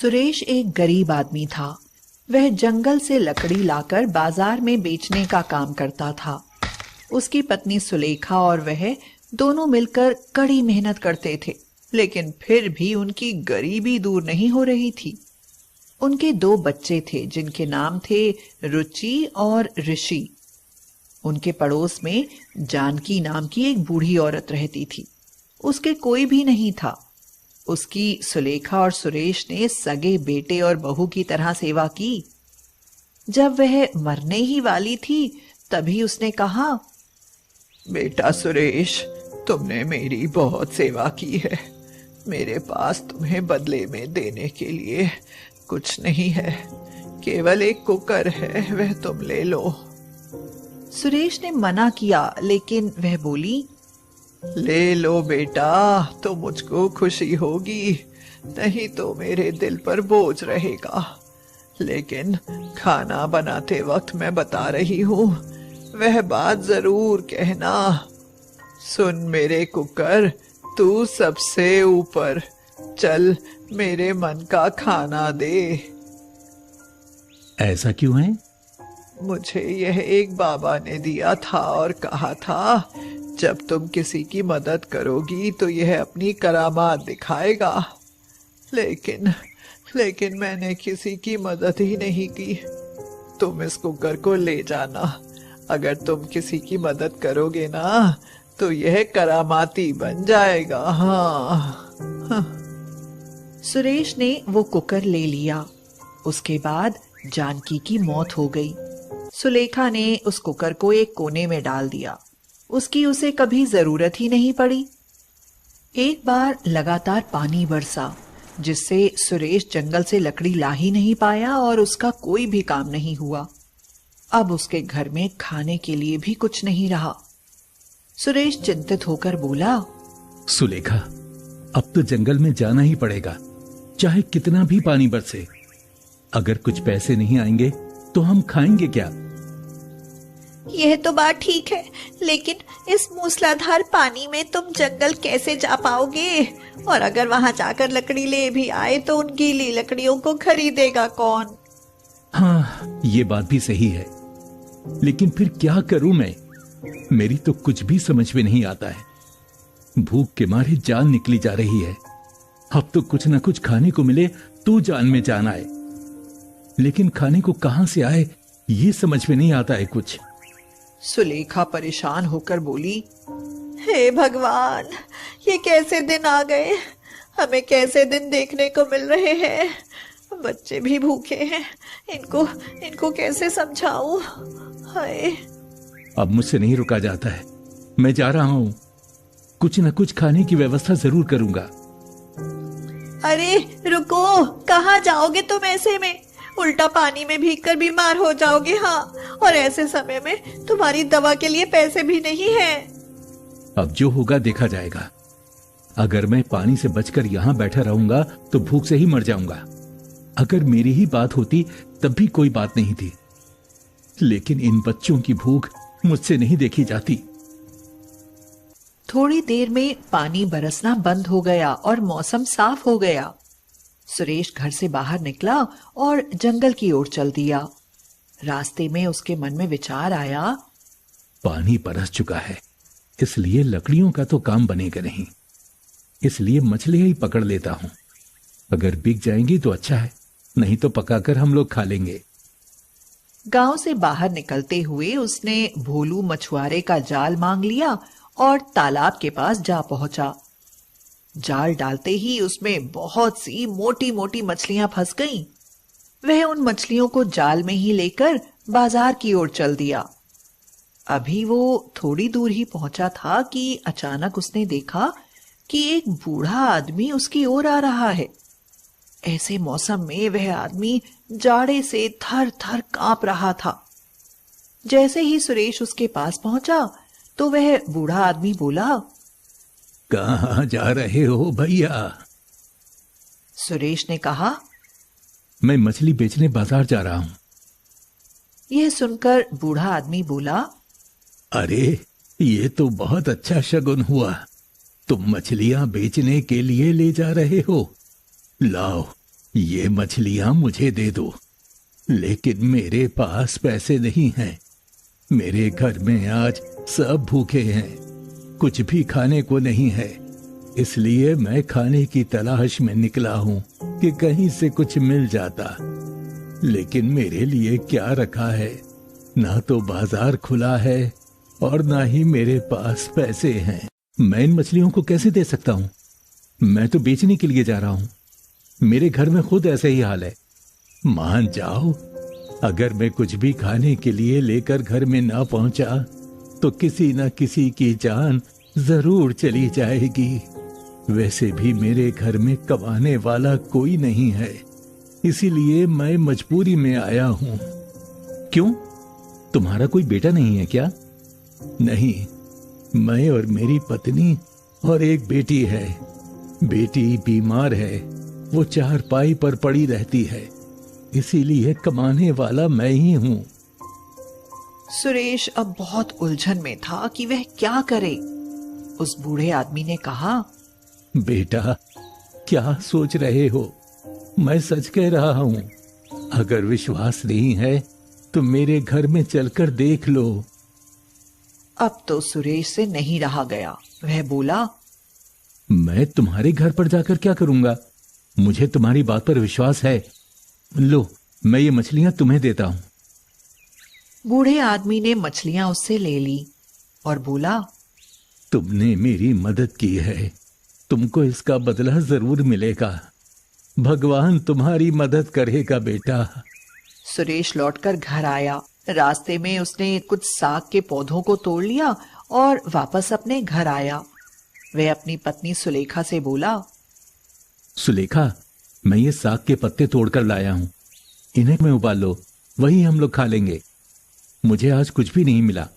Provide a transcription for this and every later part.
सुरेश एक गरीब आदमी था। वह जंगल से लकड़ी लाकर बाजार में बेचने का काम करता था। उसकी पत्नी सुलेखा और वह दोनों मिलकर कड़ी मेहनत करते थे, लेकिन फिर भी उनकी गरीबी दूर नहीं हो रही थी। उनके 2 बच्चे थे जिनके नाम थे रुचि और ऋषि। उनके पड़ोस में जानकी नाम की एक बूढ़ी औरत रहती थी। उसके कोई भी नहीं था। उसकी सुलेखा और सुरेश ने सगे बेटे और बहू की तरह सेवा की। जब वह मरने ही वाली थी तभी उसने कहा, बेटा सुरेश, तुमने मेरी बहुत सेवा की है। मेरे पास तुम्हें बदले में देने के लिए कुछ नहीं है, केवल एक कुकर है, वह तुम ले लो। सुरेश ने मना किया, लेकिन वह बोली, ले लो बेटा, तो मुझको खुशी होगी, नहीं तो मेरे दिल पर बोझ रहेगा। लेकिन खाना बनाते वक्त मैं बता रही हूँ, वह बात जरूर कहना। सुन मेरे कुकर, तू सबसे ऊपर, चल मेरे मन का खाना दे। ऐसा क्यों है? मुझे यह एक बाबा ने दिया था और कहा था, जब तुम किसी की मदद करोगी तो यह अपनी करामात दिखाएगा। लेकिन मैंने किसी की मदद ही नहीं की। तुम इस कुकर को ले जाना। अगर तुम किसी की मदद करोगे ना तो यह करामाती बन जाएगा। हाँ। सुरेश ने वो कुकर ले लिया। उसके बाद जानकी की मौत हो गई। सुलेखा ने उस कुकर को एक कोने में डाल दिया। उसकी उसे कभी जरूरत ही नहीं पड़ी। एक बार लगातार पानी बरसा, जिससे सुरेश जंगल से लकड़ी ला ही नहीं पाया और उसका कोई भी काम नहीं हुआ। अब उसके घर में खाने के लिए भी कुछ नहीं रहा। सुरेश चिंतित होकर बोला, सुलेखा, अब तो जंगल में जाना ही पड़ेगा, चाहे कितना भी पानी बरसे। अगर कुछ पैसे नहीं आएंगे तो हम खाएंगे क्या? यह तो बात ठीक है, लेकिन इस मूसलाधार पानी में तुम जंगल कैसे जा पाओगे? और अगर वहां जाकर लकड़ी ले भी आए तो उन गीली लकड़ियों को खरीदेगा कौन? हाँ, ये बात भी सही है, लेकिन फिर क्या करूं मैं? मेरी तो कुछ भी समझ में नहीं आता है। भूख के मारे जान निकली जा रही है। अब तो कुछ ना कुछ खाने को मिले तो जान में जान आए, लेकिन खाने को कहां से आए ये समझ में नहीं आता है कुछ। सुलेखा परेशान होकर बोली, हे भगवान, ये कैसे दिन आ गए? हमें कैसे दिन देखने को मिल रहे हैं? बच्चे भी भूखे हैं, इनको कैसे समझाऊं? हाय। अब मुझसे नहीं रुका जाता है, मैं जा रहा हूं। कुछ न कुछ खाने की व्यवस्था जरूर करूंगा। अरे रुको, कहाँ जाओगे तुम ऐसे में? उल्टा पानी में भीगकर बीमार हो जाओगे। हाँ, और ऐसे समय में तुम्हारी दवा के लिए पैसे भी नहीं है। अब जो होगा देखा जाएगा। अगर मैं पानी से बचकर यहाँ बैठा रहूंगा तो भूख से ही मर जाऊंगा। अगर मेरी ही बात होती तब भी कोई बात नहीं थी, लेकिन इन बच्चों की भूख मुझसे नहीं देखी जाती। थोड़ी देर में पानी बरसना बंद हो गया और मौसम साफ हो गया। सुरेश घर से बाहर निकला और जंगल की ओर चल दिया। रास्ते में उसके मन में विचार आया, पानी बरस चुका है, इसलिए लकड़ियों का तो काम बनेगा नहीं। इसलिए मछलियां ही पकड़ लेता हूं। अगर बिक जाएंगी तो अच्छा है, नहीं तो पकाकर हम लोग खा लेंगे। गांव से बाहर निकलते हुए उसने भोलू मछुआरे का जाल मांग लिया और तालाब के पास जा पहुंचा। जाल डालते ही उसमें बहुत सी मोटी मोटी मछलियां फंस गईं। वह उन मछलियों को जाल में ही लेकर बाजार की ओर चल दिया। अभी वो थोड़ी दूर ही पहुंचा था कि अचानक उसने देखा कि एक बूढ़ा आदमी उसकी ओर आ रहा है। ऐसे मौसम में वह आदमी जाड़े से थर थर कांप रहा था। जैसे ही सुरेश उसके पास पहुंचा तो वह बूढ़ा आदमी बोला, कहाँ जा रहे हो भैया? सुरेश ने कहा, मैं मछली बेचने बाजार जा रहा हूं। यह सुनकर बूढ़ा आदमी बोला, अरे ये तो बहुत अच्छा शगुन हुआ, तुम मछलियां बेचने के लिए ले जा रहे हो। लाओ ये मछलियां मुझे दे दो, लेकिन मेरे पास पैसे नहीं हैं। मेरे घर में आज सब भूखे हैं, कुछ भी खाने को नहीं है। इसलिए मैं खाने की तलाश में निकला हूं कि कहीं से कुछ मिल जाता। लेकिन मेरे लिए क्या रखा है? ना तो बाजार खुला है और ना ही मेरे पास पैसे हैं। मैं इन मछलियों को कैसे दे सकता हूं? मैं तो बेचने के लिए जा रहा हूं। मेरे घर में खुद ऐसे ही हाल है। मान जाओ, अगर मैं कुछ भी खाने के लिए लेकर घर में ना पहुंचा तो किसी न किसी की जान जरूर चली जाएगी। वैसे भी मेरे घर में कमाने वाला कोई नहीं है, इसीलिए मैं मजबूरी में आया हूं। क्यों? तुम्हारा कोई बेटा नहीं है क्या? नहीं, मैं और मेरी पत्नी और एक बेटी है। बेटी बीमार है, वो चारपाई पर पड़ी रहती है, इसीलिए कमाने वाला मैं ही हूं। सुरेश अब बहुत उलझन में था कि वह क्या करे। उस बूढ़े आदमी ने कहा, बेटा, क्या सोच रहे हो? मैं सच कह रहा हूं। अगर विश्वास नहीं है तो मेरे घर में चलकर देख लो। अब तो सुरेश से नहीं रहा गया। वह बोला, मैं तुम्हारे घर पर जाकर क्या करूंगा? मुझे तुम्हारी बात पर विश्वास है। लो, मैं ये मछलियां तुम्हें देता हूं। बूढ़े आदमी ने मछलियां उससे ले ली और बोला, तुमने मेरी मदद की है, तुमको इसका बदला जरूर मिलेगा। भगवान तुम्हारी मदद करेगा बेटा। सुरेश लौटकर घर आया। रास्ते में उसने कुछ साग के पौधों को तोड़ लिया और वापस अपने घर आया। वह अपनी पत्नी सुलेखा से बोला, सुलेखा, मैं ये साग के पत्ते तोड़कर लाया हूं, इन्हें में उबाल लो, वही हम लोग खा लेंगे। मुझे आज कुछ भी नहीं मिला।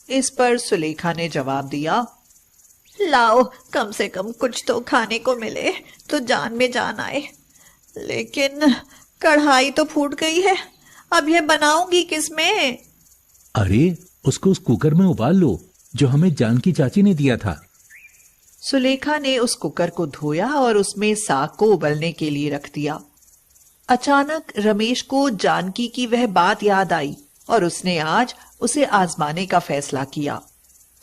इस पर सुलेखा ने जवाब दिया, लाओ, कम से कम कुछ तो खाने को मिले तो जान में जान आए। लेकिन कढ़ाई तो फूट गई है, अब यह बनाऊंगी किसमें? अरे, उसको उस कुकर में उबाल लो जो हमें जानकी चाची ने दिया था। सुलेखा ने उस कुकर को धोया और उसमें साग को उबलने के लिए रख दिया। अचानक रमेश को जानकी की वह बात याद आई और उसने आज उसे आजमाने का फैसला किया।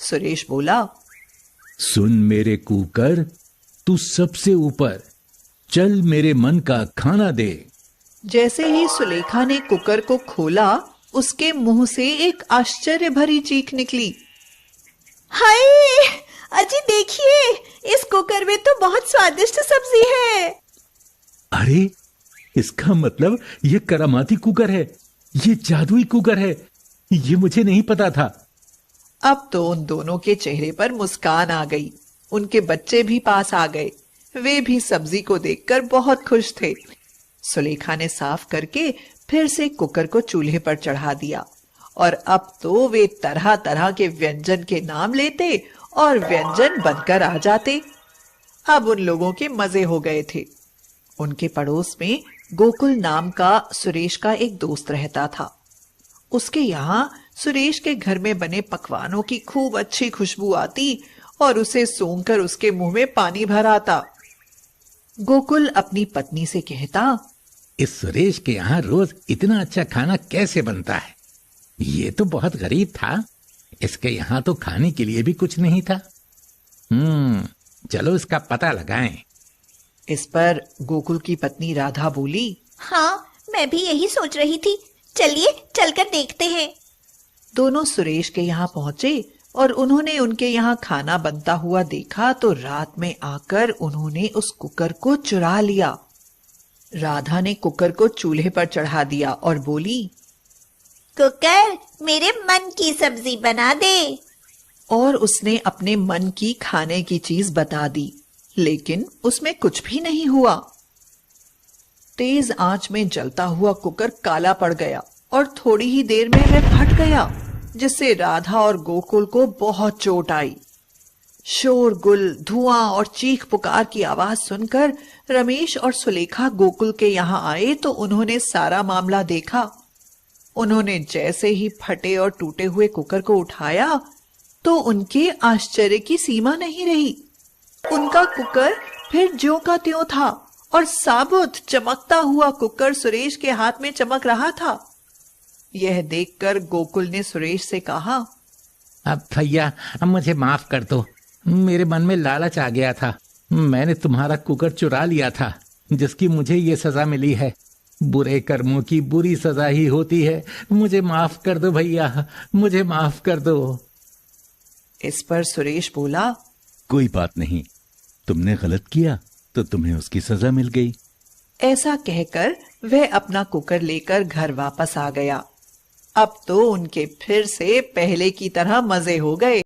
सुरेश बोला, सुन मेरे कुकर, तू सबसे ऊपर चल, मेरे मन का खाना दे। जैसे ही सुलेखा ने कुकर को खोला, उसके मुंह से एक आश्चर्य भरी चीख निकली। हाय, अजी देखिए, इस कुकर में तो बहुत स्वादिष्ट सब्जी है। अरे, इसका मतलब ये करामाती कुकर है, ये जादुई कुकर है। ये मुझे नहीं पता था। अब तो उन दोनों के चेहरे पर मुस्कान आ गई। उनके बच्चे भी पास आ गए। वे भी सब्जी को देखकर बहुत खुश थे। सुलेखा ने साफ करके फिर से कुकर को चूल्हे पर चढ़ा दिया और अब तो वे तरह तरह के व्यंजन के नाम लेते और व्यंजन बनकर आ जाते। अब उन लोगों के मजे हो गए थे। उनके पड़ोस में गोकुल नाम का सुरेश का एक दोस्त रहता था। उसके यहाँ सुरेश के घर में बने पकवानों की खूब अच्छी खुशबू आती और उसे सूंघकर उसके मुंह में पानी भर आता। गोकुल अपनी पत्नी से कहता, इस सुरेश के यहाँ रोज इतना अच्छा खाना कैसे बनता है? ये तो बहुत गरीब था, इसके यहाँ तो खाने के लिए भी कुछ नहीं था। चलो इसका पता लगाएं। इस पर गोकुल की पत्नी राधा बोली, हाँ, मैं भी यही सोच रही थी, चलिए चलकर देखते हैं। दोनों सुरेश के यहाँ पहुंचे और उन्होंने उनके यहाँ खाना बनता हुआ देखा तो रात में आकर उन्होंने उस कुकर को चुरा लिया। राधा ने कुकर को चूल्हे पर चढ़ा दिया और बोली, कुकर, मेरे मन की सब्जी बना दे। और उसने अपने मन की खाने की चीज बता दी, लेकिन उसमें कुछ भी नहीं हुआ। तेज आंच में जलता हुआ कुकर काला पड़ गया और थोड़ी ही देर में वह फट गया, जिससे राधा और गोकुल को बहुत चोट आई। शोरगुल, धुआं और चीख पुकार की आवाज सुनकर रमेश और सुलेखा गोकुल के यहाँ आए तो उन्होंने सारा मामला देखा। उन्होंने जैसे ही फटे और टूटे हुए कुकर को उठाया तो उनके आश्चर्य की सीमा नहीं रही। उनका कुकर फिर ज्यों का त्यों था और साबुत चमकता हुआ कुकर सुरेश के हाथ में चमक रहा था। यह देखकर गोकुल ने सुरेश से कहा, अब भैया मुझे माफ कर दो, मेरे मन में लालच आ गया था। मैंने तुम्हारा कुकर चुरा लिया था, जिसकी मुझे ये सजा मिली है। बुरे कर्मों की बुरी सजा ही होती है। मुझे माफ कर दो भैया, मुझे माफ कर दो। इस पर सुरेश बोला, कोई बात नहीं, तुमने गलत किया तो तुम्हें उसकी सजा मिल गई। ऐसा कहकर वह अपना कुकर लेकर घर वापस आ गया। अब तो उनके फिर से पहले की तरह मजे हो गए।